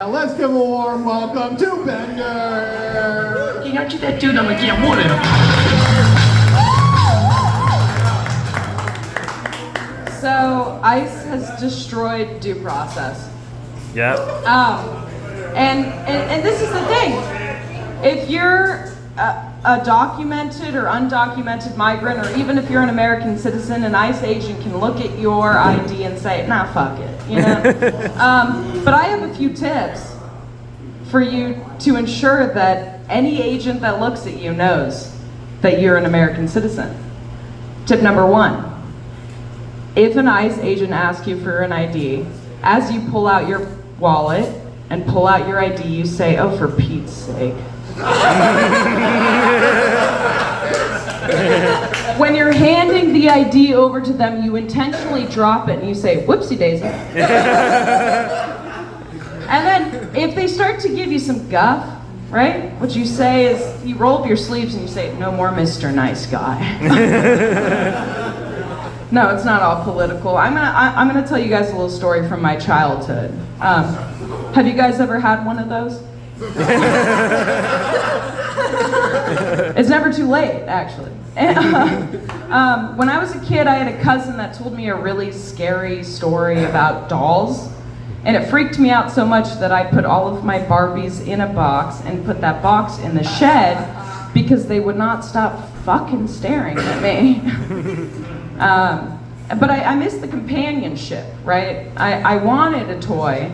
Now let's give a warm welcome to Bender! So, ICE has destroyed due process. Yep. And this is the thing. If you're a documented or undocumented migrant, or even if you're an American citizen, an ICE agent can look at your ID and say, nah, fuck it, you know? But I have a few tips for you to ensure that any agent that looks at you knows that you're an American citizen. Tip number one, if an ICE agent asks you for an ID, as you pull out your wallet and pull out your ID, you say, oh, for Pete's sake. When you're handing the ID over to them, you intentionally drop it and you say, whoopsie daisy. And then if they start to give you some guff, right? What you say is, you roll up your sleeves and you say, no more Mr. Nice Guy. No, it's not all political. I'm gonna tell you guys a little story from my childhood. Have you guys ever had one of those? It's never too late, actually. When I was a kid, I had a cousin that told me a really scary story about dolls. And it freaked me out so much that I put all of my Barbies in a box and put that box in the shed because they would not stop fucking staring at me. But I missed the companionship, right? I wanted a toy,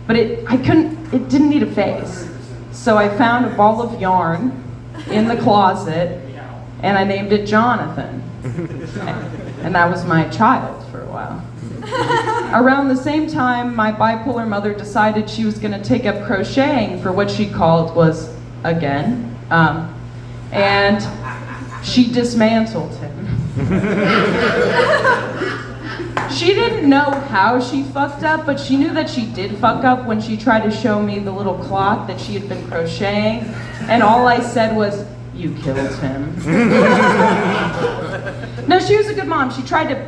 but it didn't need a face. So I found a ball of yarn in the closet and I named it Jonathan. And that was my child for a while. Around the same time, my bipolar mother decided she was going to take up crocheting for what she called was again, and she dismantled him. She didn't know how she fucked up, but she knew that she did fuck up when she tried to show me the little cloth that she had been crocheting, and all I said was, "You killed him." No, she was a good mom. She tried to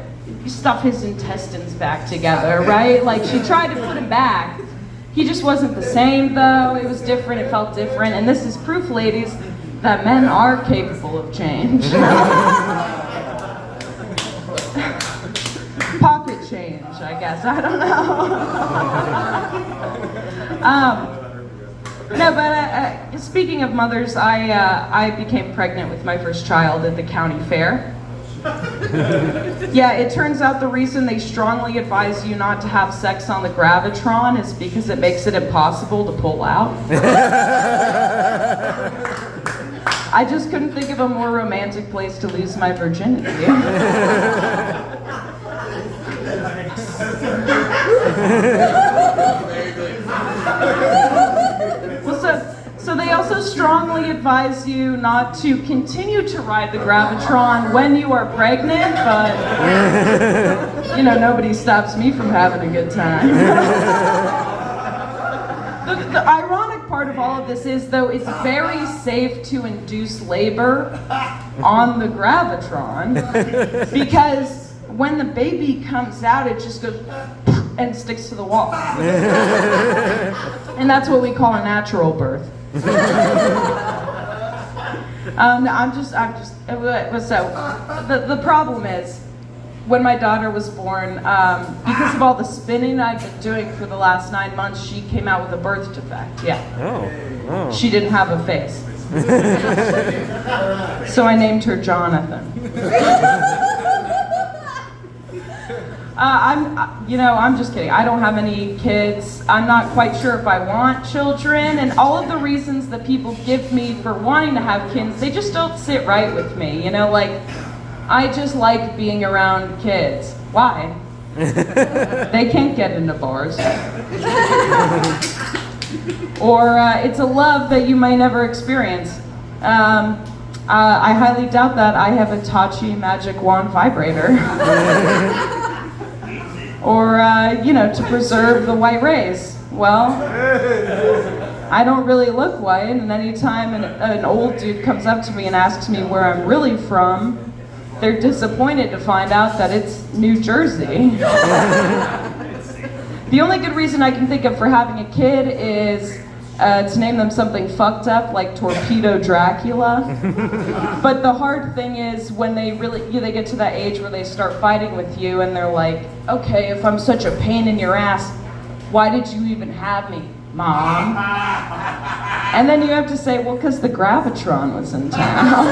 stuff his intestines back together, right? Like, she tried to put him back. He just wasn't the same, though. It was different, it felt different, and this is proof, ladies, that men are capable of change. Pocket change, I guess, I don't know. No, but speaking of mothers, I became pregnant with my first child at the county fair. Yeah, it turns out the reason they strongly advise you not to have sex on the Gravitron is because it makes it impossible to pull out. I just couldn't think of a more romantic place to lose my virginity. So they also strongly advise you not to continue to ride the Gravitron when you are pregnant, but, you know, nobody stops me from having a good time. The ironic part of all of this is, though, it's very safe to induce labor on the Gravitron, because when the baby comes out, it just goes and sticks to the wall. And that's what we call a natural birth. The problem is, when my daughter was born, because of all the spinning I've been doing for the last 9 months, she came out with a birth defect, yeah. Oh. She didn't have a face. So I named her Jonathan. I'm just kidding. I don't have any kids. I'm not quite sure if I want children, and all of the reasons that people give me for wanting to have kids, they just don't sit right with me. You know, like, I just like being around kids. Why? They can't get into bars. Or it's a love that you might never experience. I highly doubt that I have a Tachi magic wand vibrator. Or, to preserve the white race. Well, I don't really look white, and anytime an old dude comes up to me and asks me where I'm really from, they're disappointed to find out that it's New Jersey. The only good reason I can think of for having a kid is to name them something fucked up like Torpedo Dracula. But the hard thing is when they get to that age where they start fighting with you and they're like, okay, if I'm such a pain in your ass, why did you even have me, Mom? And then you have to say, well, because the Gravitron was in town.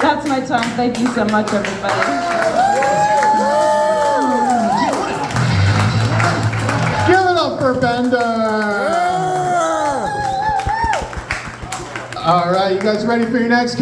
That's my time. Thank you so much, everybody. Give it up for Bender! All right, you guys ready for your next